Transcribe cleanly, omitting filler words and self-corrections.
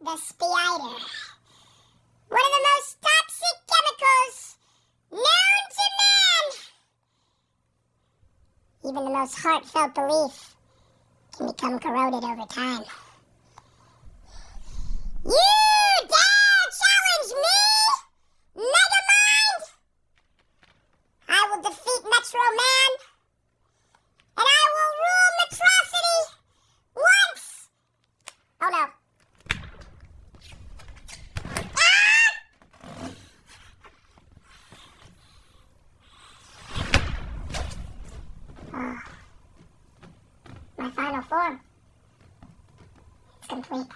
the spider. One of the most toxic chemicals known to man. Even the most heartfelt belief can become corroded over time. You dare challenge me, Megamind? I will defeat Metro Man, and I will rule Metrocity once. Oh no. My final form. It's complete.